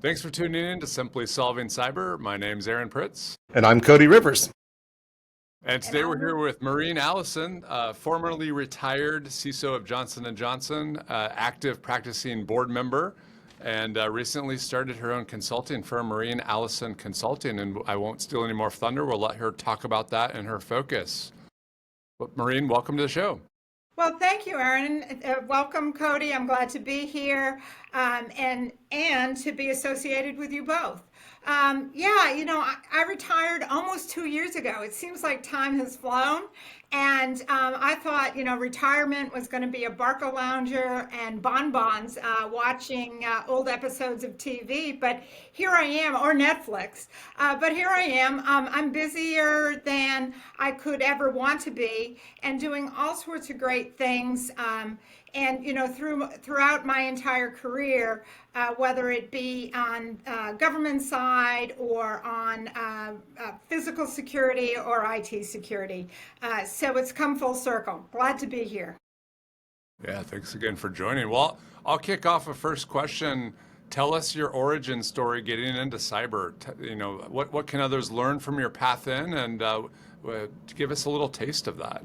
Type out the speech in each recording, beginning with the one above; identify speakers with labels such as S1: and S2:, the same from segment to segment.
S1: Thanks for tuning in to Simply Solving Cyber. My name's Aaron Pritz.
S2: And I'm Cody Rivers.
S1: And today we're here with Marene Allison, formerly retired CISO of Johnson Johnson, active practicing board member, and recently started her own consulting firm, Marene Allison Consulting. And I won't steal any more thunder. We'll let her talk about that and her focus. But Marene, welcome to the show.
S3: Well, thank you, Aaron. Welcome, Cody. I'm glad to be here and to be associated with you both. I retired almost 2 years ago. It seems like time has flown. And I thought, retirement was going to be a Barca lounger and bonbons watching old episodes of TV. But here I am, or Netflix. But here I am. I'm busier than I could ever want to be and doing all sorts of great things. Throughout my entire career, whether it be on government side or on physical security or IT security. So it's come full circle. Glad to be here.
S1: Yeah, thanks again for joining. Well, I'll kick off a first question. Tell us your origin story getting into cyber. What can others learn from your path in, and give us a little taste of that.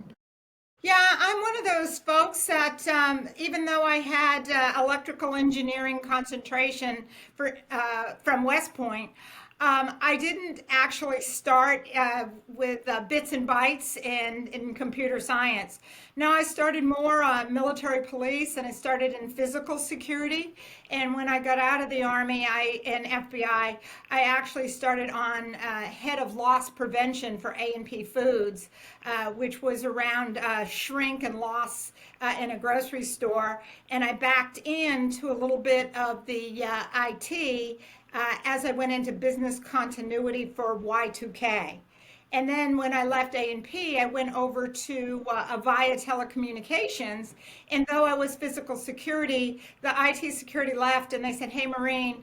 S3: Yeah, I'm one of those folks that even though I had electrical engineering concentration from West Point, I didn't actually start with bits and bytes in computer science. No, I started more military police, and I started in physical security. And when I got out of the Army and FBI, I actually started on head of loss prevention for A&P Foods, which was around shrink and loss in a grocery store. And I backed into a little bit of the IT as I went into business continuity for Y2K. And then when I left A&P, I went over to Avaya Telecommunications. And though I was physical security, the IT security left and they said, "Hey, Marene,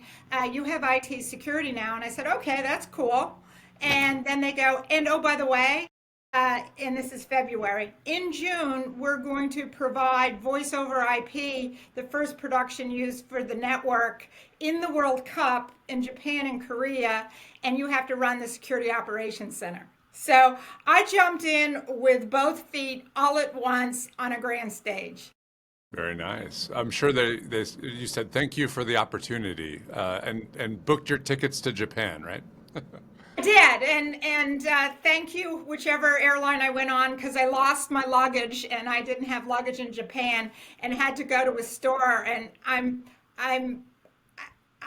S3: you have IT security now." And I said, "Okay, that's cool." And then they go, "And oh, by the way," and this is February, "in June, we're going to provide voice over IP, the first production used for the network in the World Cup in Japan and Korea, and you have to run the Security Operations Center." So I jumped in with both feet all at once on a grand stage.
S1: Very nice. I'm sure you said thank you for the opportunity and booked your tickets to Japan, right?
S3: I did, and thank you, whichever airline I went on, because I lost my luggage and I didn't have luggage in Japan and had to go to a store. And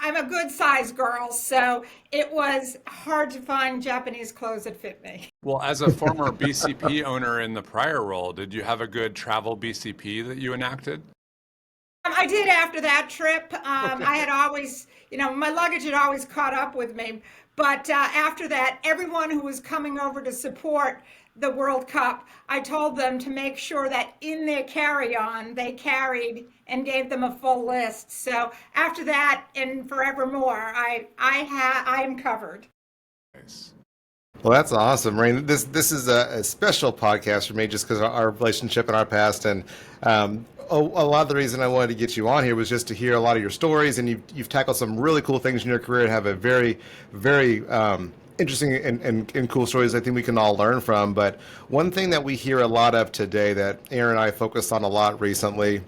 S3: I'm a good size girl, so it was hard to find Japanese clothes that fit me.
S1: Well, as a former BCP owner in the prior role, did you have a good travel BCP that you enacted?
S3: I did after that trip. I had always, my luggage had always caught up with me. But after that, everyone who was coming over to support the World Cup, I told them to make sure that in their carry-on, they carried and gave them a full list. So after that and forevermore, I'm covered.
S1: Nice.
S2: Well, that's awesome, Marene. This is a special podcast for me just because of our relationship in our past. And a lot of the reason I wanted to get you on here was just to hear a lot of your stories. And you've tackled some really cool things in your career and have a very, very interesting and cool stories I think we can all learn from. But one thing that we hear a lot of today that Aaron and I focused on a lot recently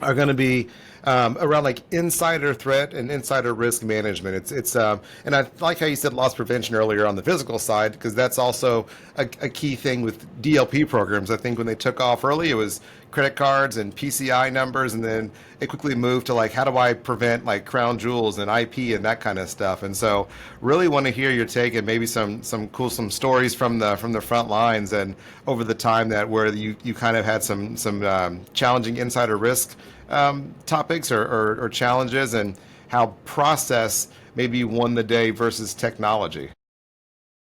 S2: are going to be around like insider threat and insider risk management. And I like how you said loss prevention earlier on the physical side, because that's also a key thing with DLP programs. I think when they took off early, it was credit cards and PCI numbers, and then it quickly moved to like, how do I prevent like crown jewels and IP and that kind of stuff. And so really want to hear your take and maybe some stories from the front lines and over the time that where you kind of had some challenging insider risk topics or challenges, and how process maybe won the day versus technology.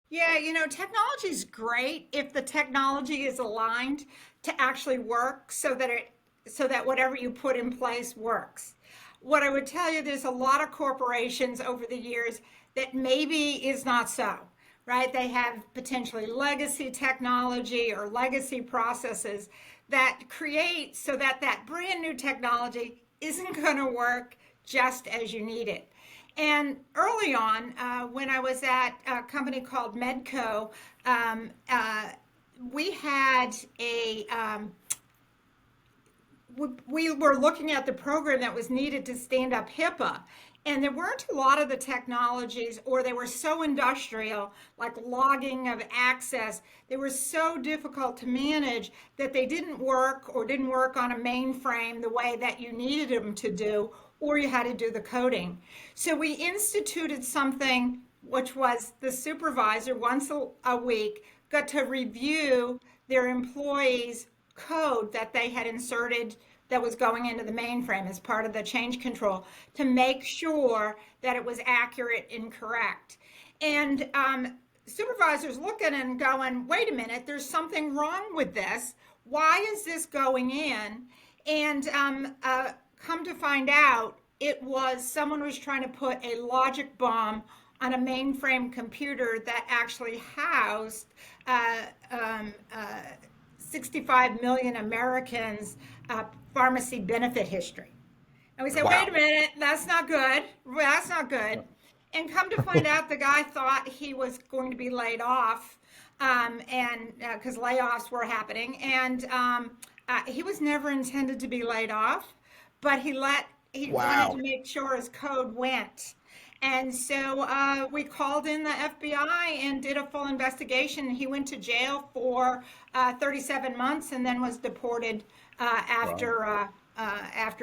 S3: Yeah, technology is great if the technology is aligned to actually work so that whatever you put in place works. What I would tell you, there's a lot of corporations over the years that maybe is not so, right? They have potentially legacy technology or legacy processes that create so that brand new technology isn't going to work just as you need it. And early on, when I was at a company called Medco, we had we were looking at the program that was needed to stand up HIPAA. And there weren't a lot of the technologies, or they were so industrial, like logging of access. They were so difficult to manage that they didn't work, or didn't work on a mainframe the way that you needed them to do, or you had to do the coding. So we instituted something which was the supervisor once a week got to review their employees' code that they had inserted that was going into the mainframe as part of the change control, to make sure that it was accurate and correct. And supervisors looking and going, wait a minute, there's something wrong with this. Why is this going in? And come to find out, it was someone was trying to put a logic bomb on a mainframe computer that actually housed 65 million Americans' pharmacy benefit history. And we said,
S2: Wow.
S3: wait a minute, that's not good. That's not good. And come to find out, the guy thought he was going to be laid off, and because layoffs were happening. And he was never intended to be laid off, but he
S2: Wow.
S3: wanted to make sure his code went. And so we called in the FBI and did a full investigation. He went to jail for 37 months and then was deported after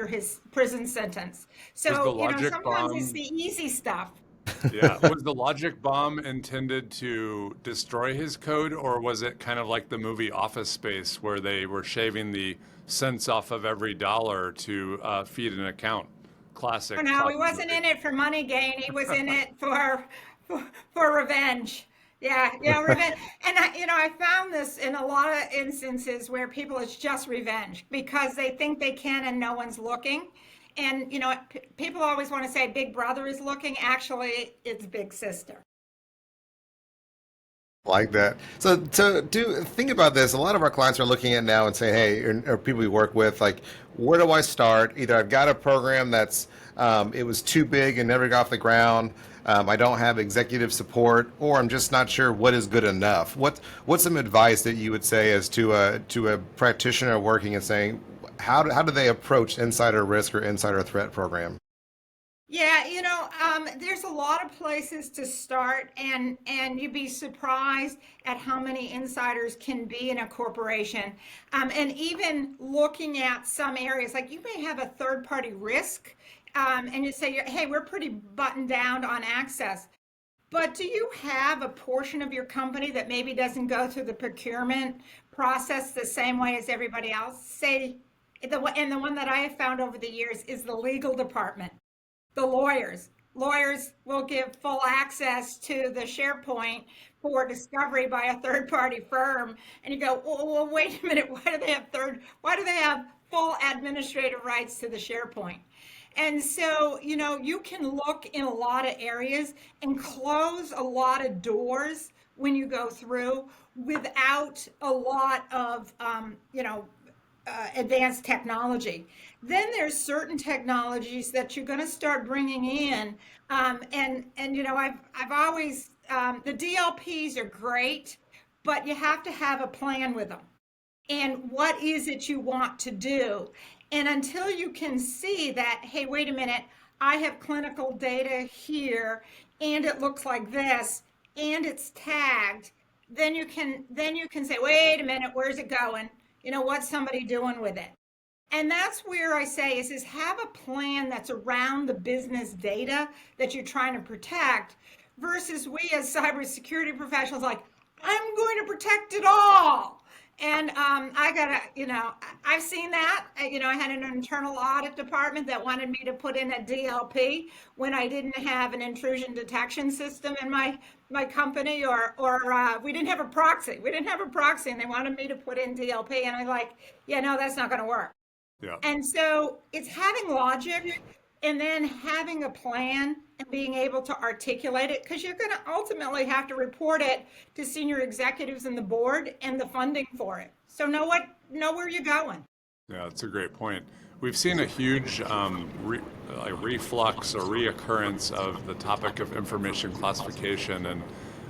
S3: his prison sentence. So, sometimes it's the easy stuff.
S1: Yeah. Was the logic bomb intended to destroy his code, or was it kind of like the movie Office Space, where they were shaving the cents off of every dollar to feed an account? Classic.
S3: Oh, no, he wasn't in it for money gain. He was in it for revenge. Yeah, revenge. And I found this in a lot of instances where people, it's just revenge because they think they can and no one's looking. And people always want to say Big Brother is looking. Actually, it's Big Sister.
S2: Like that. So think about this. A lot of our clients are looking at now and saying, hey, or people we work with, like, where do I start? Either I've got a program that's it was too big and never got off the ground. I don't have executive support, or I'm just not sure what is good enough. What's some advice that you would say as to a practitioner working and saying, how do they approach insider risk or insider threat program?
S3: Yeah, there's a lot of places to start, and you'd be surprised at how many insiders can be in a corporation. And even looking at some areas, like you may have a third-party risk, and you say, hey, we're pretty buttoned down on access. But do you have a portion of your company that maybe doesn't go through the procurement process the same way as everybody else? Say, and the one that I have found over the years is the legal department. The lawyers will give full access to the SharePoint for discovery by a third-party firm, and you go, well, wait a minute, why do they have full administrative rights to the SharePoint? And so, you can look in a lot of areas and close a lot of doors when you go through without a lot of, advanced technology. Then there's certain technologies that you're going to start bringing in, and I've always the DLPs are great, but you have to have a plan with them. And what is it you want to do? And until you can see that, hey, wait a minute, I have clinical data here, and it looks like this, and it's tagged, then you can say, wait a minute, where's it going? What's somebody doing with it? And that's where I say is have a plan that's around the business data that you're trying to protect, versus we as cybersecurity professionals, like, I'm going to protect it all. And I've seen that. I had an internal audit department that wanted me to put in a DLP when I didn't have an intrusion detection system in my company, or we didn't have a proxy. We didn't have a proxy, and they wanted me to put in DLP, and I'm like, yeah, no, that's not going to work.
S1: Yeah.
S3: And so it's having logic, and then having a plan and being able to articulate it, because you're going to ultimately have to report it to senior executives and the board and the funding for it. So know where you're going.
S1: Yeah, that's a great point. we've seen a huge reflux or reoccurrence of the topic of information classification. And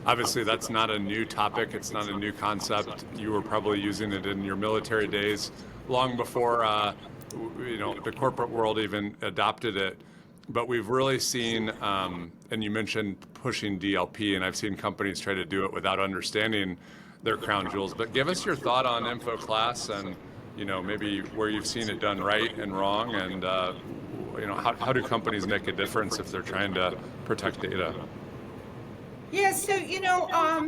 S1: obviously that's not a new topic. It's not a new concept. You were probably using it in your military days long before the corporate world even adopted it. But we've really seen, and you mentioned pushing DLP, and I've seen companies try to do it without understanding their crown jewels. But give us your thought on InfoClass and maybe where you've seen it done right and wrong, and how do companies make a difference if they're trying to protect data?
S3: Yeah, so I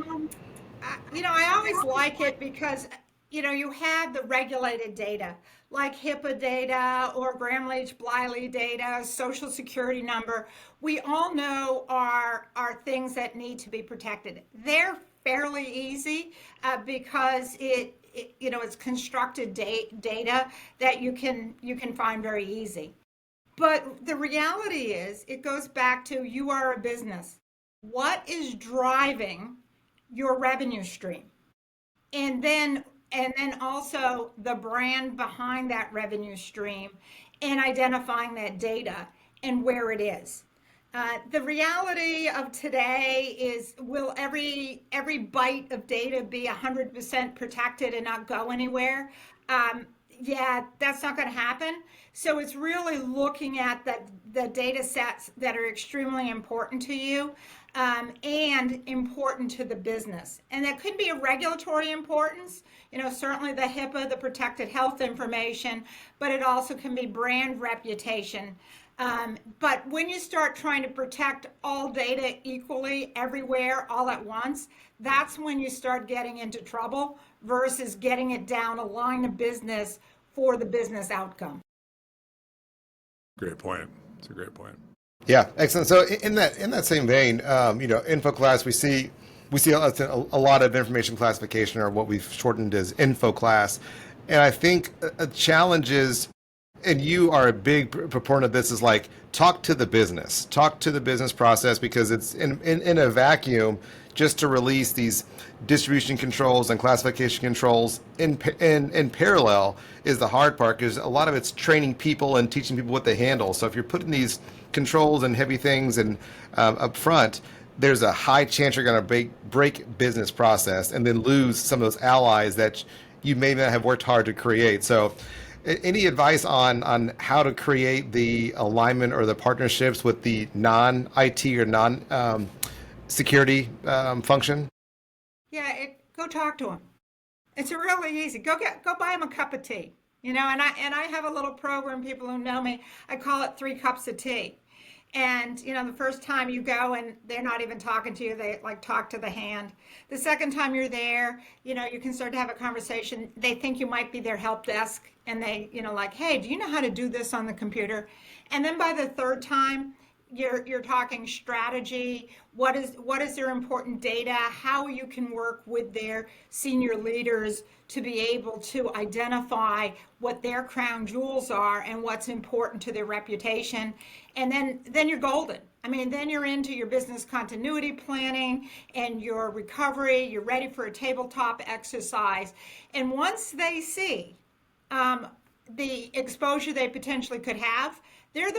S3: always like it because you have the regulated data like HIPAA data or Gramm-Leach-Bliley data, social security number. We all know are things that need to be protected. They're fairly easy because it's constructed data that you can find very easy. But the reality is, it goes back to you are a business. What is driving your revenue stream? And then also the brand behind that revenue stream and identifying that data and where it is. The reality of today is, will every byte of data be 100% protected and not go anywhere? Yeah, that's not going to happen. So it's really looking at the data sets that are extremely important to you and important to the business. And that could be a regulatory importance, certainly the HIPAA, the protected health information, but it also can be brand reputation. But when you start trying to protect all data equally everywhere all at once, that's when you start getting into trouble versus getting it down a line of business for the business outcome.
S1: Great point. It's a great point.
S2: Yeah, excellent. So in that same vein, InfoClass, we see a lot of information classification, or what we've shortened as InfoClass, and I think a challenge is, and you are a big proponent of this, is like talk to the business process, because it's in a vacuum. Just to release these distribution controls and classification controls in parallel is the hard part, because a lot of it's training people and teaching people what they handle. So if you're putting these controls and heavy things and up front, there's a high chance you're going to break business process and then lose some of those allies that you may not have worked hard to create. So any advice on how to create the alignment or the partnerships with the non-IT or non-security function?
S3: Yeah, go talk to them. It's really easy. Go buy them a cup of tea. And I have a little program. People who know me, I call it 3 cups of tea. And the first time you go and they're not even talking to you, they like talk to the hand. The second time you're there, you can start to have a conversation. They think you might be their help desk, and they, like, hey, do you know how to do this on the computer? And then by the third time, you're talking strategy. What is their important data? How you can work with their senior leaders to be able to identify what their crown jewels are and what's important to their reputation. And then you're golden. I mean, then you're into your business continuity planning and your recovery. You're ready for a tabletop exercise. And once they see the exposure they potentially could have, they're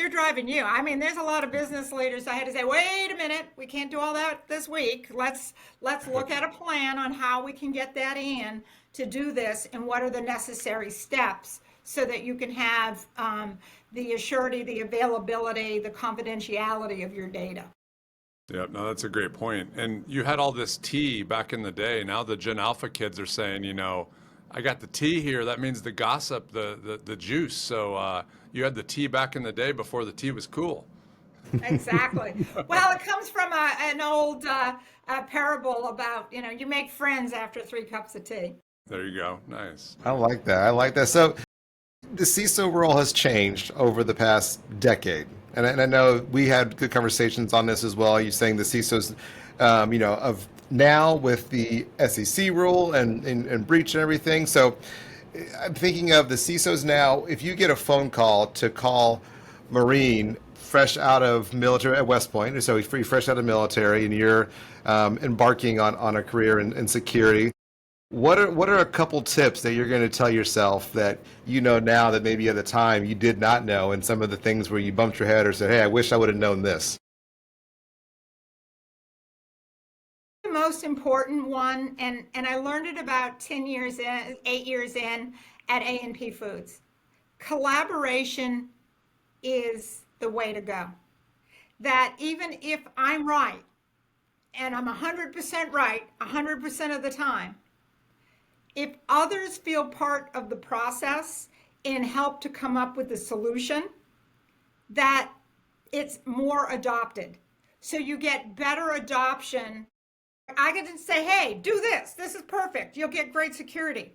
S3: driving you. I mean, there's a lot of business leaders I had to say, wait a minute, we can't do all that this week. Let's look at a plan on how we can get that in to do this, and what are the necessary steps so that you can have the assurity, the availability, the confidentiality of your data.
S1: Yeah, no, that's a great point. And you had all this tea back in the day. Now the Gen Alpha kids are saying, I got the tea here. That means the gossip, the juice. So you had the tea back in the day before the tea was cool.
S3: Exactly. Well, it comes from an old parable about, you make friends after 3 cups of tea.
S1: There you go. Nice.
S2: I like that. So the CISO role has changed over the past decade. And I know we had good conversations on this as well. You're saying the CISOs, of now with the SEC rule and breach and everything. So I'm thinking of the CISOs now. If you get a phone call to call Marene fresh out of military at West Point, so you're fresh out of military and you're embarking on a career in security, What are a couple tips that you're going to tell yourself that you know now that maybe at the time you did not know, and some of the things where you bumped your head or said, "Hey, I wish I would have known this."
S3: The most important one, and I learned it about 10 years in, 8 years in at A&P Foods. Collaboration is the way to go. That even if I'm right, and I'm 100% right 100% of the time, if others feel part of the process and help to come up with the solution, that it's more adopted. So you get better adoption. I get to say, hey, do this. This is perfect. You'll get great security.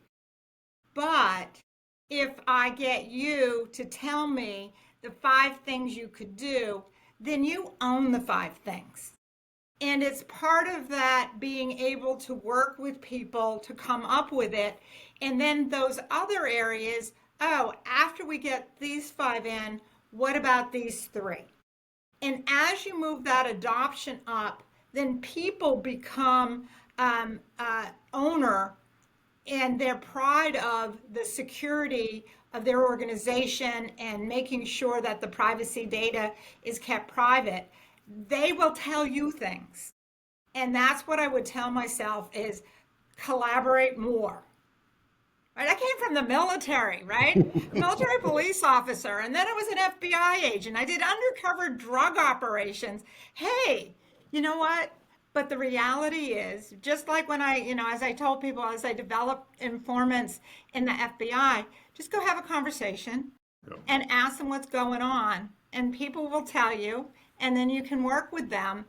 S3: But if I get you to tell me the 5 things you could do, then you own the 5 things. And it's part of that being able to work with people to come up with it. And then those other areas, oh, after we get these 5 in, what about these 3? And as you move that adoption up, then people become owner and their pride of the security of their organization and making sure that the privacy data is kept private. They will tell you things. And that's what I would tell myself is collaborate more. Right? I came from the military, right? Military police officer, and then I was an FBI agent. I did undercover drug operations. Hey, you know what? But the reality is, just like when I, as I told people, as I developed informants in the FBI, just go have a conversation and ask them what's going on, and people will tell you, and then you can work with them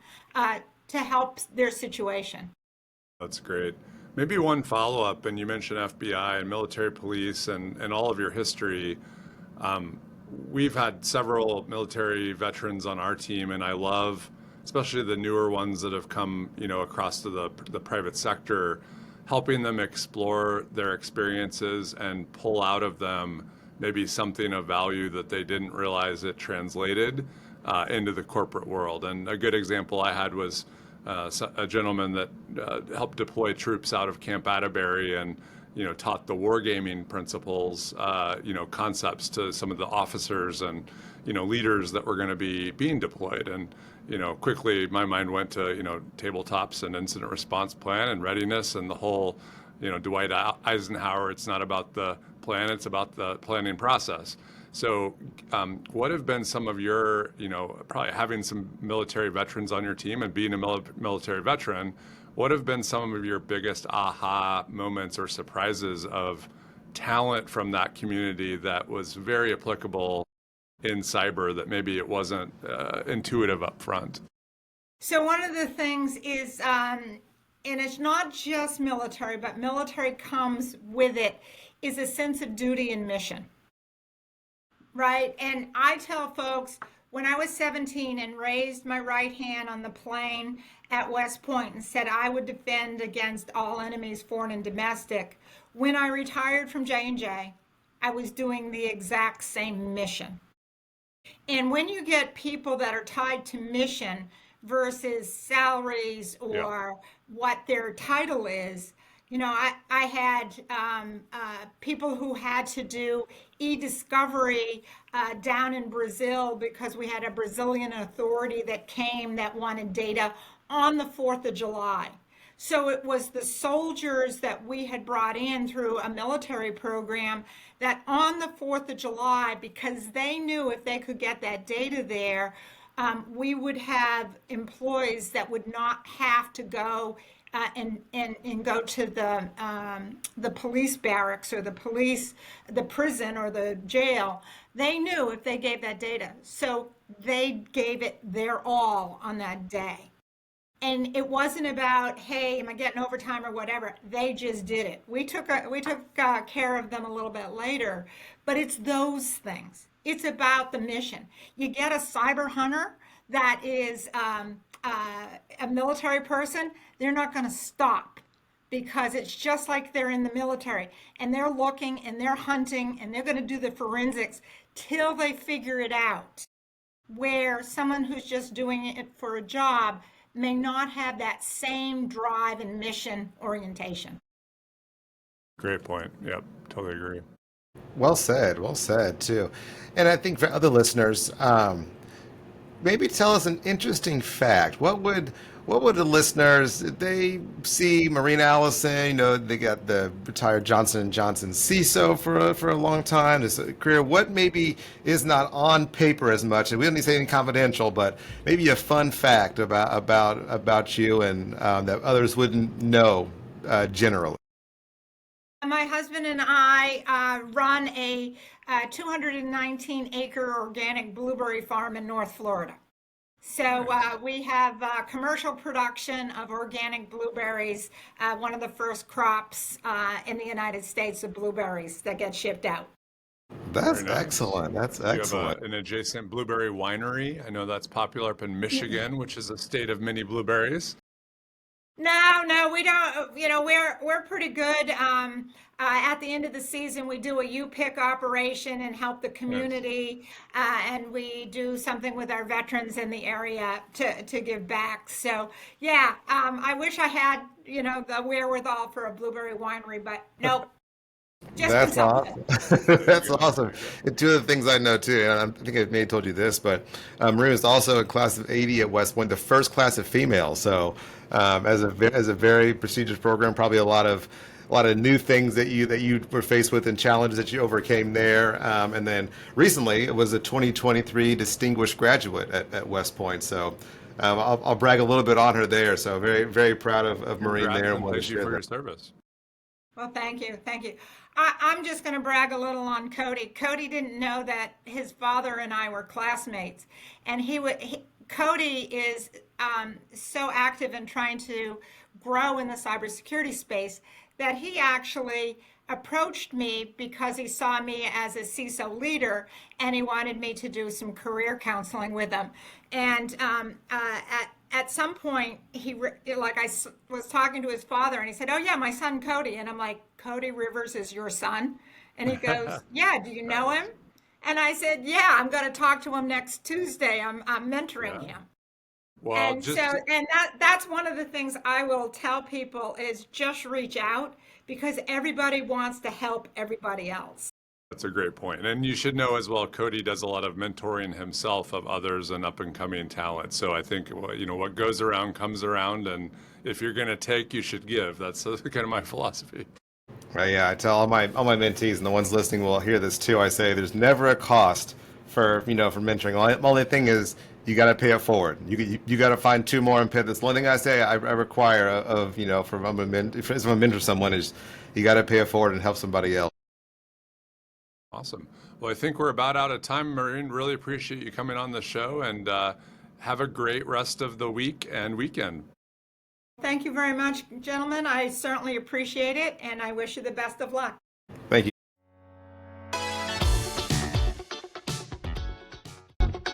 S3: to help their situation.
S1: That's great. Maybe one follow-up, and you mentioned FBI and military police and all of your history. We've had several military veterans on our team, and I love, especially the newer ones that have come, across to the private sector, helping them explore their experiences and pull out of them maybe something of value that they didn't realize it translated into the corporate world. And a good example I had was a gentleman that helped deploy troops out of Camp Atterbury and taught the wargaming principles, concepts to some of the officers and leaders that were going to be being deployed. And quickly my mind went to tabletops and incident response plan and readiness and the whole Dwight Eisenhower. It's not about the plan; it's about the planning process. So what have been some of your, probably having some military veterans on your team and being a military veteran, what have been some of your biggest aha moments or surprises of talent from that community that was very applicable in cyber that maybe it wasn't intuitive up front?
S3: So one of the things is, and it's not just military, but military comes with it, is a sense of duty and mission. Right? And I tell folks, when I was 17 and raised my right hand on the plane at West Point and said I would defend against all enemies, foreign and domestic, when I retired from J&J, I was doing the exact same mission. And when you get people that are tied to mission versus salaries or what their title is, I had people who had to do e-discovery down in Brazil because we had a Brazilian authority that came that wanted data on the 4th of July. So it was the soldiers that we had brought in through a military program that on the 4th of July, because they knew if they could get that data there, we would have employees that would not have to go and go to the police barracks or the prison or the jail. They knew if they gave that data. So they gave it their all on that day. And it wasn't about, hey, am I getting overtime or whatever. They just did it. We took care of them a little bit later, but it's those things. It's about the mission. You get a cyber hunter that is a military person, they're not going to stop because it's just like they're in the military and they're looking and they're hunting and they're going to do the forensics till they figure it out. Where someone who's just doing it for a job may not have that same drive and mission orientation.
S1: Great point. Yep, totally agree.
S2: Well said too. And I think for other listeners, maybe tell us an interesting fact. What would the listeners, if they see Marene Allison, they got the retired Johnson Johnson CISO for a long time, this career. What maybe is not on paper as much, and we don't need to say anything confidential, but maybe a fun fact about you and that others wouldn't know generally.
S3: My husband and I run a 219-acre organic blueberry farm in North Florida. So we have commercial production of organic blueberries, one of the first crops in the United States of blueberries that get shipped out.
S2: That's
S1: Very nice.
S2: excellent. That's
S1: You have
S2: excellent.
S1: an adjacent blueberry winery. I know that's popular up in Michigan, which is a state of many blueberries.
S3: No, we don't. We're pretty good. At the end of the season, we do a U-Pick operation and help the
S1: Nice.
S3: community, and we do something with our veterans in the area to give back. So, yeah, I wish I had, the wherewithal for a blueberry winery, but nope, just
S2: That's
S3: consumption.
S2: awesome.
S1: There you
S2: That's
S1: go.
S2: awesome. And two of the things I know too, and I think I may have told you this, but Maria was also a class of '80 at West Point, the first class of female. So as a very prestigious program, probably a lot of new things that you were faced with and challenges that you overcame there. And then recently, it was a 2023 distinguished graduate at West Point. So I'll brag a little bit on her there. So very very proud of Maureen
S1: Congrats
S2: there and
S1: and
S2: want to
S1: thank you
S2: share
S1: for
S2: that.
S1: your service.
S3: Well, thank you, thank you. I'm just going to brag a little on Cody. Cody didn't know that his father and I were classmates, and Cody is so active in trying to grow in the cybersecurity space that he actually approached me because he saw me as a CISO leader and he wanted me to do some career counseling with him. And at some point, was talking to his father and he said, "Oh, yeah, my son Cody." And I'm like, "Cody Rivers is your son?" And he goes, "Yeah, do you know him?"
S1: Nice.
S3: And I said, "Yeah, I'm going to talk to him next Tuesday. I'm mentoring
S1: Yeah.
S3: him."
S1: Well,
S3: And so,
S1: just
S3: and that's one of the things I will tell people is just reach out because everybody wants to help everybody else.
S1: that's a great point. And you should know as well, Cody does a lot of mentoring himself of others and up and coming talent. So I think, what goes around comes around. And if you're going to take, you should give. That's kind of my philosophy.
S2: Right, yeah, I tell all my mentees and the ones listening will hear this too. I say there's never a cost for mentoring. Only thing is you got to pay it forward. You got to find two more and pay. That's one thing I say I require from if I'm a mentor someone is you got to pay it forward and help somebody else.
S1: Awesome. Well, I think we're about out of time, Marine. Really appreciate you coming on the show and have a great rest of the week and weekend.
S3: Thank you very much, gentlemen. I certainly appreciate it and I wish you the best of luck.